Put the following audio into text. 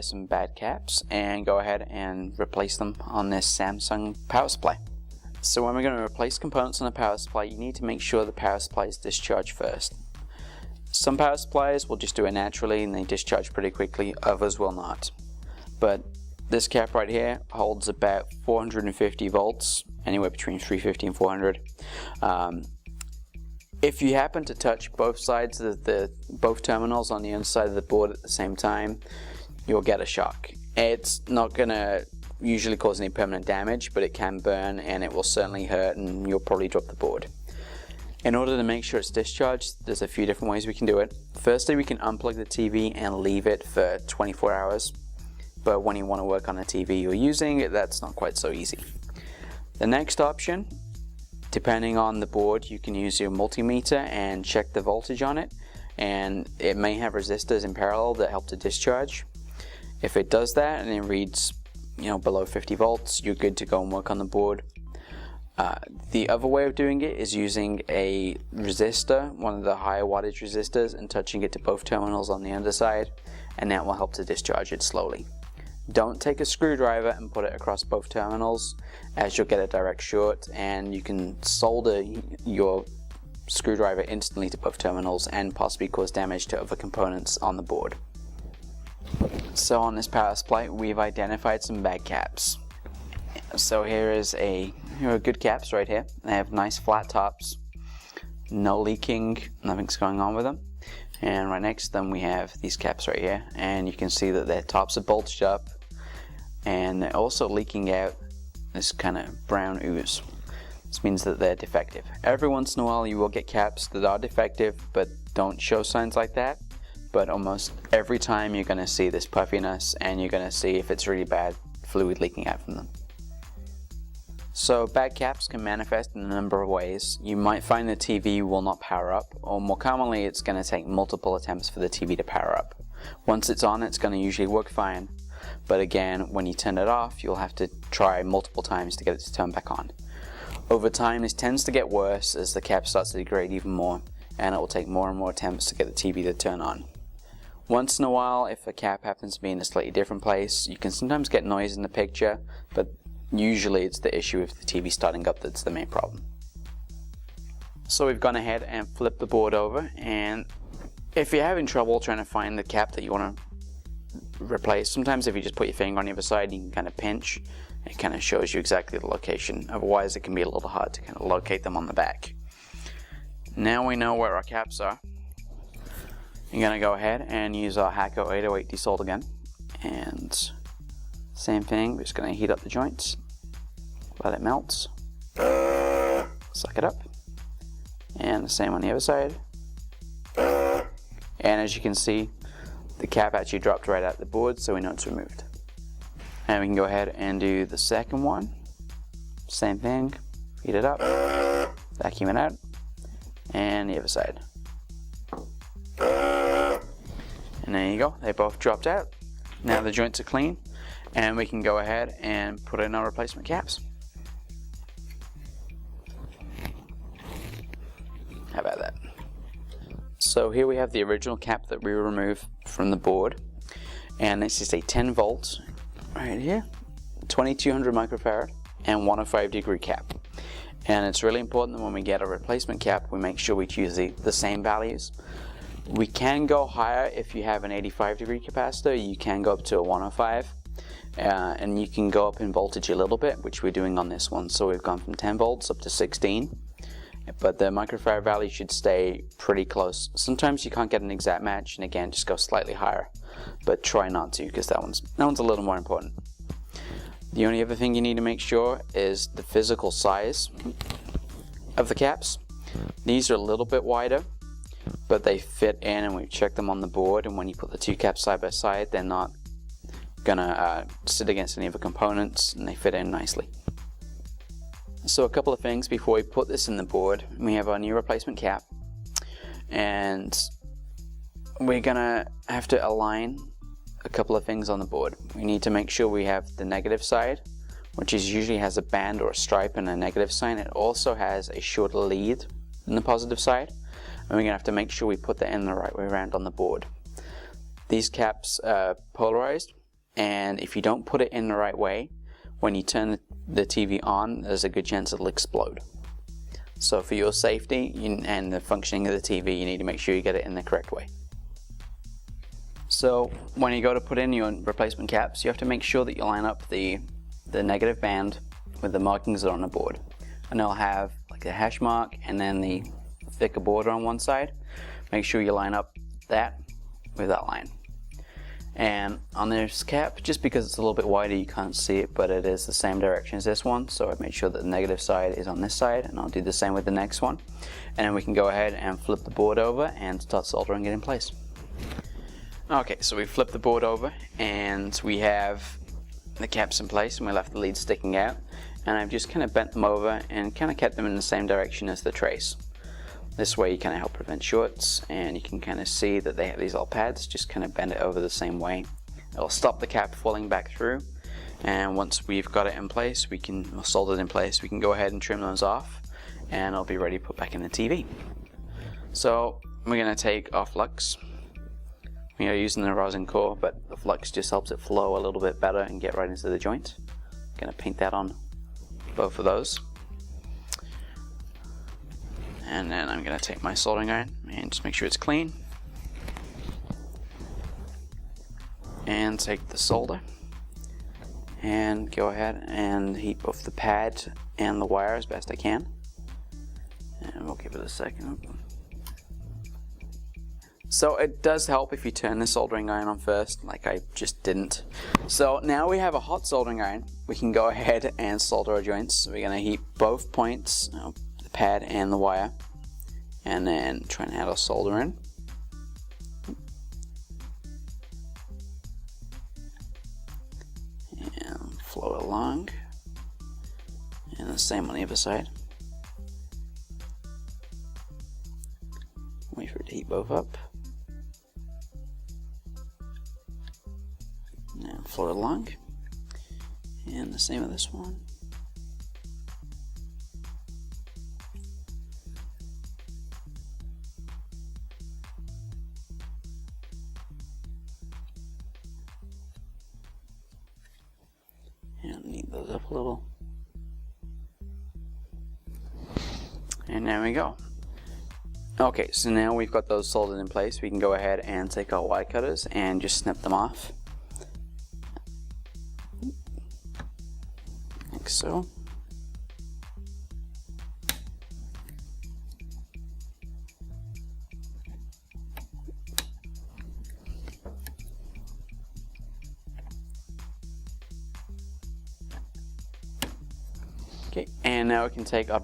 some bad caps and go ahead and replace them on this Samsung power supply. So when we're going to replace components on the power supply, you need to make sure the power supply is discharged first. Some power supplies will just do it naturally and they discharge pretty quickly, others will not. But this cap right here holds about 450 volts, anywhere between 350 and 400. If you happen to touch both sides of both terminals on the inside of the board at the same time, you'll get a shock. It's not going to usually cause any permanent damage, but it can burn and it will certainly hurt and you'll probably drop the board. In order to make sure it's discharged, there's a few different ways we can do it. Firstly, we can unplug the TV and leave it for 24 hours. But when you want to work on a TV you're using, that's not quite so easy. The next option, depending on the board, you can use your multimeter and check the voltage on it, and it may have resistors in parallel that help to discharge. If it does that and it reads below 50 volts, you're good to go and work on the board. The other way of doing it is using a resistor, one of the higher wattage resistors, and touching it to both terminals on the underside, and that will help to discharge it slowly. Don't take a screwdriver and put it across both terminals, as you'll get a direct short and you can solder your screwdriver instantly to both terminals and possibly cause damage to other components on the board. So on this power supply we've identified some bad caps. So here are good caps right here. They have nice flat tops, no leaking, nothing's going on with them. And right next to them we have these caps right here, and you can see that their tops are bulged up and they're also leaking out this kind of brown ooze. This means that they're defective. Every once in a while you will get caps that are defective but don't show signs like that, but almost every time you're going to see this puffiness and you're going to see, if it's really bad, fluid leaking out from them. So bad caps can manifest in a number of ways. You might find the TV will not power up, or more commonly it's going to take multiple attempts for the TV to power up. Once it's on, it's going to usually work fine, but again, when you turn it off, you'll have to try multiple times to get it to turn back on. Over time, this tends to get worse as the cap starts to degrade even more, and it will take more and more attempts to get the TV to turn on. Once in a while, if a cap happens to be in a slightly different place, you can sometimes get noise in the picture, but usually it's the issue with the TV starting up that's the main problem. So we've gone ahead and flipped the board over, and if you're having trouble trying to find the cap that you want to replace, sometimes if you just put your finger on the other side you can kind of pinch, it kind of shows you exactly the location. Otherwise it can be a little hard to kind of locate them on the back. Now we know where our caps are. You're going to go ahead and use our Hacko 808 desolder gun, and same thing, we're just going to heat up the joints, let it melt, suck it up, and the same on the other side. And as you can see, the cap actually dropped right out the board, so we know it's removed. And we can go ahead and do the second one. Same thing, heat it up, vacuum it out, and the other side. And there you go, they both dropped out. Now the joints are clean, and we can go ahead and put in our replacement caps. How about that? So here we have the original cap that we removed from the board, and this is a 10 volt right here, 2200 microfarad and 105 degree cap. And it's really important that when we get a replacement cap we make sure we choose the same values. We can go higher if you have an 85 degree capacitor. You can go up to a 105, and you can go up in voltage a little bit, which we're doing on this one. So we've gone from 10 volts up to 16, but the microfarad value should stay pretty close. Sometimes you can't get an exact match, and again just go slightly higher, but try not to, because that one's a little more important. The only other thing you need to make sure is the physical size of the caps. These are a little bit wider, but they fit in, and we've checked them on the board, and when you put the two caps side by side they're not gonna sit against any of the components, and they fit in nicely. So a couple of things before we put this in the board. We have our new replacement cap, and we're gonna have to align a couple of things on the board. We need to make sure we have the negative side, which usually has a band or a stripe and a negative sign. It also has a shorter lead than the positive side, and we're gonna have to make sure we put that in the right way around on the board. These caps are polarized, and if you don't put it in the right way, when you turn the TV on, there's a good chance it'll explode. So for your safety and the functioning of the TV, you need to make sure you get it in the correct way. So when you go to put in your replacement caps, you have to make sure that you line up the negative band with the markings that are on the board. And they'll have like a hash mark and then the thicker border on one side. Make sure you line up that with that line. And on this cap, just because it's a little bit wider, you can't see it, but it is the same direction as this one, so I've made sure that the negative side is on this side, and I'll do the same with the next one. And then we can go ahead and flip the board over and start soldering it in place. Okay, so we flipped the board over and we have the caps in place, and we left the leads sticking out, and I've just kind of bent them over and kind of kept them in the same direction as the trace. This way you kind of help prevent shorts, and you can kind of see that they have these little pads. Just kind of bend it over the same way. It'll stop the cap falling back through, and once we've got it in place, soldered in place, we can go ahead and trim those off, and it'll be ready to put back in the TV. So we're going to take our flux. We are using the rosin core, but the flux just helps it flow a little bit better and get right into the joint. I'm going to paint that on both of those. And then I'm going to take my soldering iron and just make sure it's clean. And take the solder and go ahead and heat both the pad and the wire as best I can. And we'll give it a second. So it does help if you turn the soldering iron on first, like I just didn't. So now we have a hot soldering iron. We can go ahead and solder our joints. So we're going to heat both points, the pad and the wire, and then try and add our solder in. And flow it along. And the same on the other side. Wait for it to heat both up. And flow it along. And the same with this one. And knead those up a little. And there we go. Okay, so now we've got those soldered in place. We can go ahead and take our wire cutters and just snip them off. Like so. Okay, and now we can take our